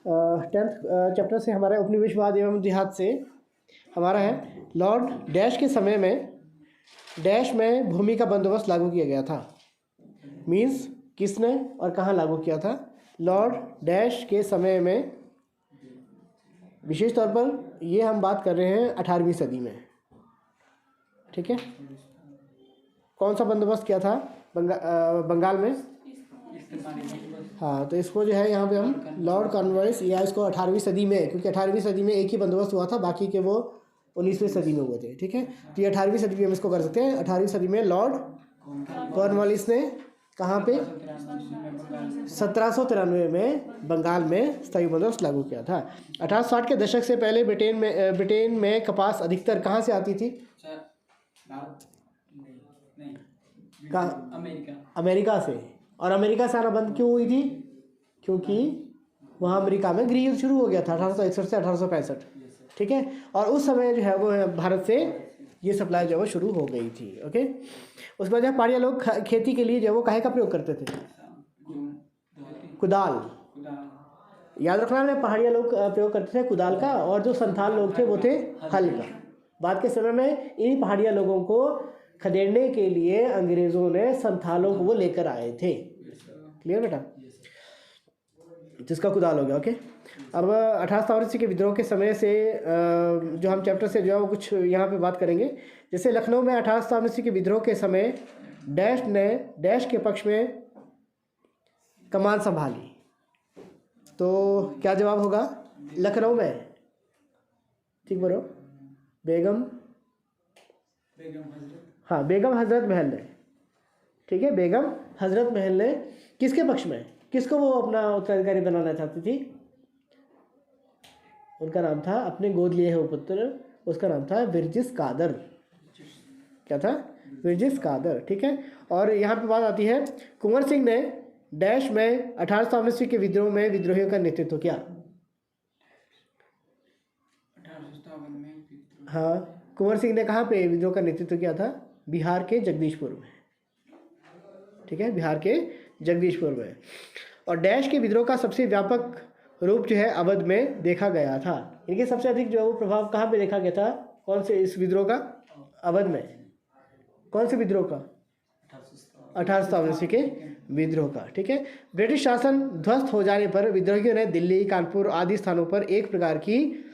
10th chapter से हमारा उपनिवेशवाद एवं जिहाद से हमारा है लॉर्ड डैश के समय में डैश में भूमि का बंदोबस्त लागू किया गया था। मीन्स किसने और कहाँ लागू किया था? लॉर्ड डैश के समय में। विशेष तौर पर ये हम बात कर रहे हैं 18वीं सदी में। ठीक है, कौन सा बंदोबस्त किया था बंगाल में? हाँ, तो इसको जो है यहाँ पे हम लॉर्ड कॉर्नवालिस या इसको 18वीं सदी में, क्योंकि 18वीं सदी में एक ही बंदोबस्त हुआ था, बाकी के वो 19वीं सदी में हुए थे। ठीक है, तो ये 18वीं सदी में हम इसको कर सकते हैं। 18वीं सदी में लॉर्ड कॉर्नवालिस ने कहाँ पे? 1793 में बंगाल में स्थायी बंदोबस्त लागू किया था। 1860 के दशक से पहले ब्रिटेन में कपास अधिकतर कहाँ से आती थी? अमेरिका से। और अमेरिका से आना बंद क्यों हुई थी? क्योंकि वहाँ अमेरिका में गृह युद्ध शुरू हो गया था 1861 से 1865। ठीक है, और उस समय जो है वो भारत से ये सप्लाई जो है वो शुरू हो गई थी। ओके, उसके बाद पहाड़िया लोग खेती के लिए जो है वो काहे का प्रयोग करते थे? कुदाल। याद रखना है, पहाड़िया लोग प्रयोग करते थे कुदाल का, और जो संथाल लोग थे वो थे हल का। बाद के समय में इन पहाड़िया लोगों को खदेड़ने के लिए अंग्रेजों ने संथालों को वो लेकर आए थे। क्लियर बेटा? जिसका कुदाल हो गया। ओके, अब 1887 के विद्रोह के समय से जो हम चैप्टर से जो है वो कुछ यहाँ पे बात करेंगे। जैसे लखनऊ में 1887 के विद्रोह के समय डैश ने डैश के पक्ष में कमान संभाली, तो क्या जवाब होगा? लखनऊ में, ठीक बोलो, बेगम हजरत महल ने। ठीक है, बेगम हजरत महल ने किसके पक्ष में, किसको वो अपना उत्तराधिकारी बनाना चाहती थी? उनका नाम था, अपने गोद लिए हुए पुत्र, उसका नाम था विरजिस कादर। क्या था? विरजिस कादर। ठीक है, और यहाँ पे बात आती है कुंवर सिंह ने डैश में 1887 के विद्रोह में विद्रोहियों का नेतृत्व किया। हाँ, कुंवर सिंह ने कहाँ पे विद्रोह का नेतृत्व किया था? बिहार के जगदीशपुर में। ठीक है, बिहार के जगदीशपुर में। और डैश के विद्रोह का सबसे व्यापक रूप जो है अवध में देखा गया था। इनके सबसे अधिक जो है वो प्रभाव कहाँ पे देखा गया था? कौन से इस विद्रोह का? अवध में। कौन से विद्रोह का? 1887 के विद्रोह का। ठीक है, ब्रिटिश शासन ध्वस्त हो जाने पर विद्रोहियों ने दिल्ली, कानपुर आदि स्थानों पर एक प्रकार की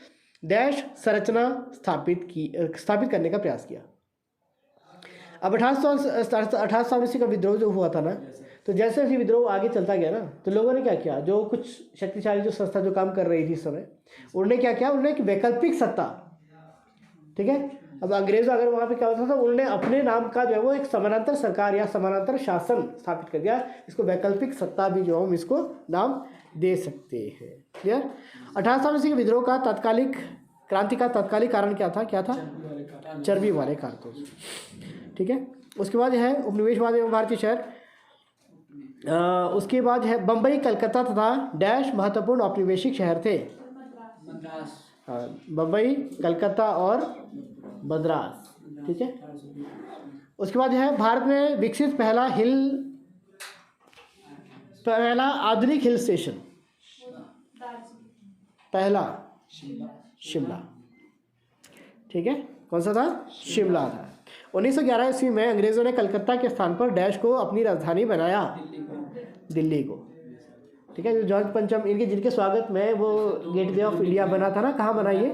डैश संरचना स्थापित करने का प्रयास किया। अब 1887 का विद्रोह जो हुआ था ना, तो जैसे जैसे विद्रोह आगे चलता गया ना, तो लोगों ने क्या किया, जो कुछ शक्तिशाली जो संस्था जो काम कर रही थी इस समय, उन्होंने क्या किया? उन्होंने एक वैकल्पिक सत्ता। ठीक है, अब अंग्रेज अगर वहाँ पे क्या होता था, उन्होंने अपने नाम का जो है वो एक समानांतर सरकार या समानांतर शासन स्थापित कर दिया। इसको वैकल्पिक सत्ता भी जो हम इसको नाम दे सकते हैं। क्लियर? 1887 के विद्रोह का तात्कालिक क्रांति का तात्कालिक कारण क्या था? क्या था? चर्बी वाले कारतूस। ठीक है, उसके बाद है उपनिवेशवाद एवं भारतीय शहर। उसके बाद है बम्बई, कलकत्ता तथा डैश महत्वपूर्ण औपनिवेशिक शहर थे। बम्बई, कलकत्ता और मद्रास। ठीक है, उसके बाद है भारत में विकसित पहला आधुनिक हिल स्टेशन, पहला शिमला। ठीक है, कौन सा था? शिमला था। 1911 ईस्वी में अंग्रेजों ने कलकत्ता के स्थान पर डैश को अपनी राजधानी बनाया, दिल्ली को। ठीक है, जो जॉर्ज पंचम इनके जिनके स्वागत में वो गेटवे ऑफ इंडिया बना था ना, कहाँ बना ये?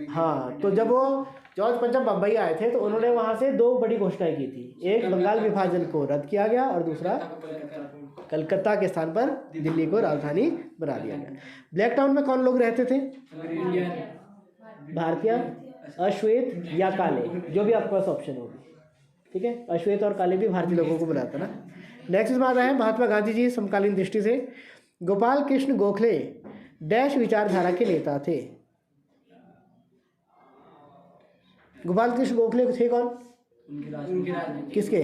हाँ, तो जब वो जॉर्ज पंचम बम्बई आए थे तो उन्होंने वहाँ से दो बड़ी घोषणाएं की थी। एक, बंगाल विभाजन को रद्द किया गया, और दूसरा, कलकत्ता के स्थान पर दिल्ली को राजधानी बना दिया गया। ब्लैक टाउन में कौन लोग रहते थे? भारतीय, अश्वेत या काले, जो भी आपके पास ऑप्शन होगी। ठीक है, अश्वेत और काले भी भारतीय लोगों को बनाता ना। नेक्स्ट इसमें आता है महात्मा गांधी जी समकालीन दृष्टि से। गोपाल कृष्ण गोखले डैश विचारधारा के नेता थे। गोपाल कृष्ण गोखले थे कौन? किसके?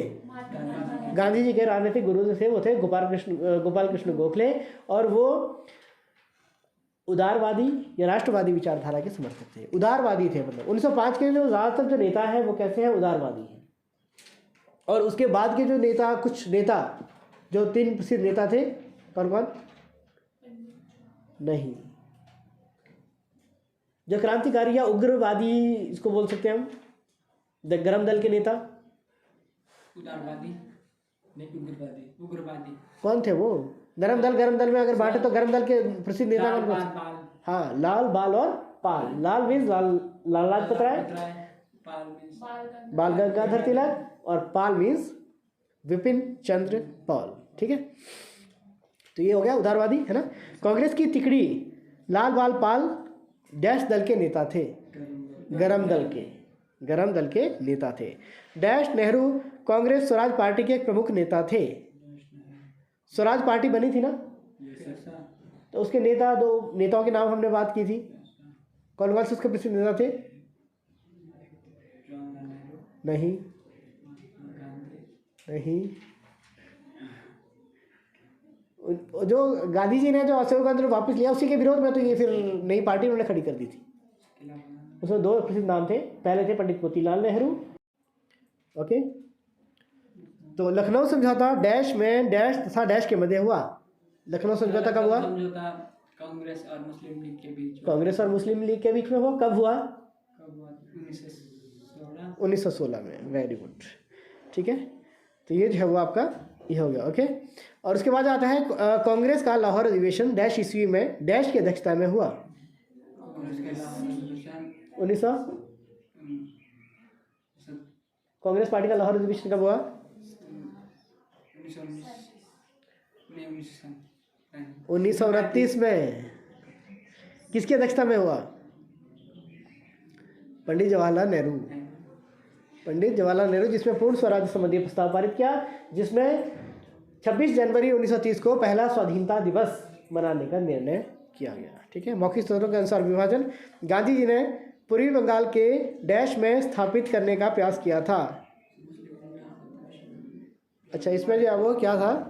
गांधी जी के राजनीतिक गुरु जो थे वो थे गोपाल कृष्ण गोखले, और वो उदारवादी या राष्ट्रवादी विचारधारा के समर्थक थे। उदारवादी थे, मतलब 1905 के जो ज़्यादातर जो नेता हैं वो कैसे हैं? उदारवादी हैं। और उसके बाद के जो नेता, कुछ नेता जो 3 प्रसिद्ध नेता थे, कौन कौन? नहीं। जो क्रांतिकारी या उग्रवादी इसको बोल सकते हैं हम, गरम दल के नेता उदारवादी नहीं, उग्रवादी। उग्रवादी कौन थे वो? गरम दल में अगर बांटे तो गरम दल के प्रसिद्ध नेता लाल कौन बाल कौन? बाल हाँ, लाल, बाल और पाल। लाल मीन्स लाल लाजपत राय, पाल मीन्स बाल गंगाधर तिलक, और पाल मीन्स विपिन चंद्र पाल। ठीक है, तो ये हो गया उदारवादी, है ना। कांग्रेस की तिकड़ी लाल बाल पाल डैश दल के नेता थे, गरम दल के नेता थे। डैश नेहरू कांग्रेस स्वराज पार्टी के एक प्रमुख नेता थे। स्वराज पार्टी बनी थी ना, तो उसके नेता, दो नेताओं के नाम हमने बात की थी, कौन कौन से उसके प्रसिद्ध नेता थे? नहीं, जो गांधी जी ने जो अशोक आंदोलन वापस लिया उसी के विरोध में तो ये फिर नई पार्टी उन्होंने खड़ी कर दी थी। उसमें दो प्रसिद्ध नाम थे, पहले थे पंडित मोतीलाल नेहरू। ओके, तो लखनऊ समझौता डैश में डैश तथा डैश के मध्य हुआ। लखनऊ समझौता कब हुआ? समझौता कांग्रेस और मुस्लिम लीग के बीच। कांग्रेस और मुस्लिम लीग के बीच में हुआ। कब हुआ? 1916 में। वेरी गुड, ठीक है। तो ये जो है वो आपका ये हो गया। ओके, और उसके बाद आता है कांग्रेस का लाहौर अधिवेशन डैश ईस्वी में डैश की अध्यक्षता में हुआ। 1900 कांग्रेस पार्टी का लाहौर अधिवेशन कब हुआ? 1929 में। किसकी अध्यक्षता में हुआ? पंडित जवाहरलाल नेहरू, जिसमें पूर्ण स्वराज संबंधी प्रस्ताव पारित किया, जिसमें 26 जनवरी 1930 को पहला स्वाधीनता दिवस मनाने का निर्णय किया गया। ठीक है, मौखिक स्रोतों के अनुसार विभाजन गांधी जी ने पूर्वी बंगाल के डैश में स्थापित करने का प्रयास किया था। अच्छा, इसमें जो है वो क्या था,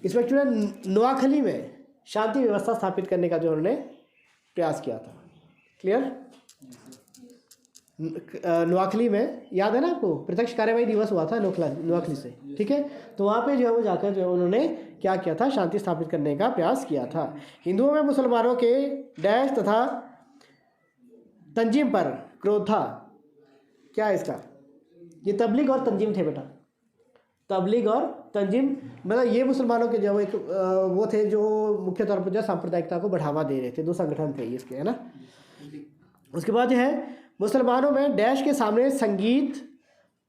इसमें जो है नोआखली में शांति व्यवस्था स्थापित करने का जो उन्होंने प्रयास किया था। क्लियर? नोआखली में याद है ना आपको, प्रत्यक्ष कार्यवाही दिवस हुआ था नोआखली से। ठीक है, तो वहाँ पे जो है वो जाकर जो है उन्होंने क्या किया था, शांति स्थापित करने का प्रयास किया था। हिंदुओं में मुसलमानों के डैश तथा तंजीम पर क्रोध था। क्या है इसका? ये तबलीग और तंजीम थे बेटा। तबलीग और तंजीम मतलब ये मुसलमानों के जो एक वो थे जो मुख्य तौर पर जो सांप्रदायिकता को बढ़ावा दे रहे थे। दो संगठन थे इसके, है ना। उसके बाद जो है मुसलमानों में डैश के सामने संगीत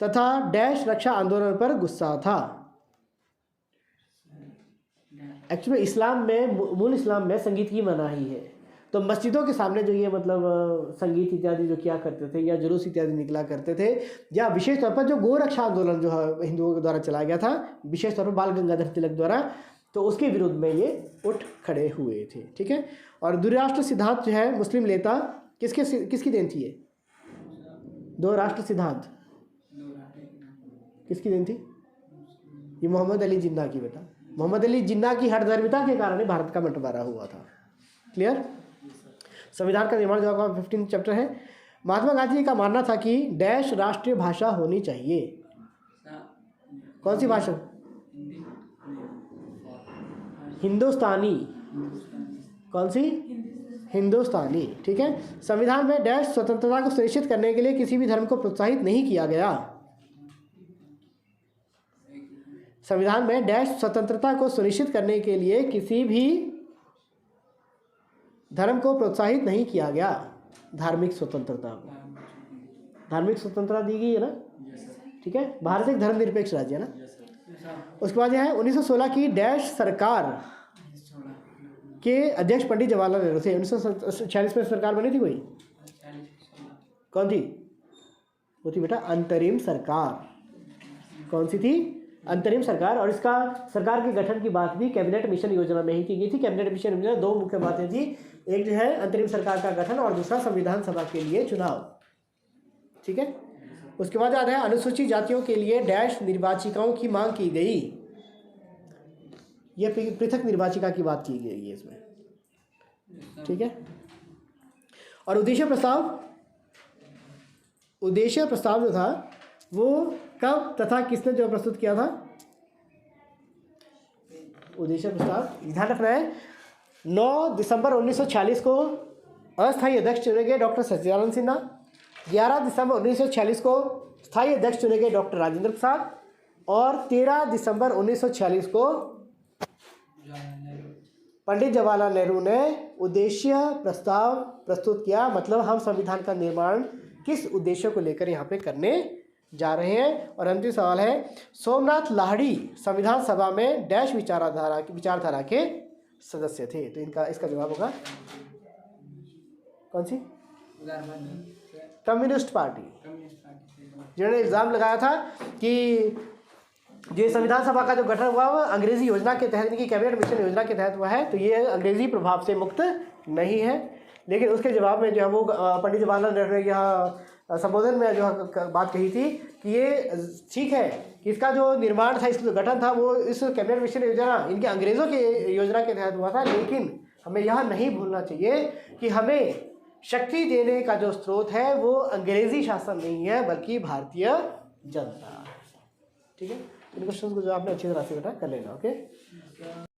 तथा डैश रक्षा आंदोलन पर गुस्सा था। एक्चुअली इस्लाम में, मूल इस्लाम में संगीत की मनाही है, तो मस्जिदों के सामने जो ये मतलब संगीत इत्यादि जो किया करते थे या जुलूस इत्यादि निकला करते थे, या विशेष तौर पर जो गो रक्षा आंदोलन जो है हिंदुओं के द्वारा चलाया गया था, विशेष तौर पर बाल गंगाधर तिलक द्वारा, तो उसके विरुद्ध में ये उठ खड़े हुए थे। ठीक है, और द्विराष्ट्र सिद्धांत जो है मुस्लिम नेता किसकी देन थी? ये दो राष्ट्र सिद्धांत किसकी देन थी? ये मोहम्मद अली जिन्ना की बेटा। मोहम्मद अली जिन्ना की हठधर्मिता के कारण भारत का बंटवारा हुआ था। क्लियर? संविधान का निर्माण जो आपका 15 चैप्टर है। महात्मा गांधी जी का मानना था कि डैश राष्ट्रीय भाषा होनी चाहिए। कौन सी भाषा? हिंदुस्तानी। कौन सी? हिंदुस्तानी। ठीक है, संविधान में डैश स्वतंत्रता को सुनिश्चित करने के लिए किसी भी धर्म को प्रोत्साहित नहीं किया गया। संविधान में डैश स्वतंत्रता को सुनिश्चित करने के लिए किसी भी धर्म को प्रोत्साहित नहीं किया गया। धार्मिक स्वतंत्रता दी गई है ना। ठीक है, भारत एक धर्मनिरपेक्ष राज्य है ना। उसके बाद यह है 1916 की डैश सरकार के अध्यक्ष पंडित जवाहरलाल नेहरू थे। 1946 में सरकार बनी थी कोई? कौन थी? वो थी बेटा अंतरिम सरकार। कौन सी थी? अंतरिम सरकार। और इसका सरकार के गठन की बात भी कैबिनेट मिशन योजना में ही की गई थी। कैबिनेट मिशन योजना दो मुख्य बातें थी, एक जो है अंतरिम सरकार का गठन और दूसरा संविधान सभा के लिए चुनाव। ठीक है, उसके बाद आता है अनुसूचित जातियों के लिए डैश निर्वाचिकाओं की मांग की गई। यह पृथक निर्वाचिका की बात की गई है इसमें। ठीक है, और उद्देश्य प्रस्ताव जो था वो कब तथा किसने जो प्रस्तुत किया था? उद्देश्य प्रस्ताव ध्यान रखना है, 9 दिसंबर 1946 को अस्थायी अध्यक्ष चुने गए डॉक्टर सच्चिदानंद सिन्हा। 11 दिसंबर 1946 को स्थायी अध्यक्ष चुने गए डॉक्टर राजेंद्र प्रसाद। और 13 दिसंबर 1946 को पंडित जवाहरलाल नेहरू ने उद्देश्य प्रस्ताव प्रस्तुत किया, मतलब हम संविधान का निर्माण किस उद्देश्य को लेकर यहाँ पे करने जा रहे हैं। और अंतिम सवाल है, सोमनाथ लाहिड़ी संविधान सभा में डैश विचारधारा के सदस्य थे। तो इसका जवाब होगा कौन सी? Communist party. जिन्होंने इल्ज़ाम लगाया था कि जो संविधान सभा का जो गठन हुआ वह अंग्रेजी योजना के तहत, इनकी कैबिनेट मिशन योजना के तहत हुआ है, तो ये अंग्रेजी प्रभाव से मुक्त नहीं है। लेकिन उसके जवाब में जो है वो पंडित जवाहरलाल नेहरू ने यह संबोधन में जो बात कही थी कि ये ठीक है कि इसका जो निर्माण था, इसका जो गठन था वो इस कैबिनेट मिशन योजना इनके अंग्रेज़ों के योजना के तहत हुआ था, लेकिन हमें यह नहीं भूलना चाहिए कि हमें शक्ति देने का जो स्रोत है वो अंग्रेजी शासन नहीं है बल्कि भारतीय जनता। ठीक है, इन क्वेश्चन को जो आपने अच्छी तरह से बेटा कर लेना। ओके।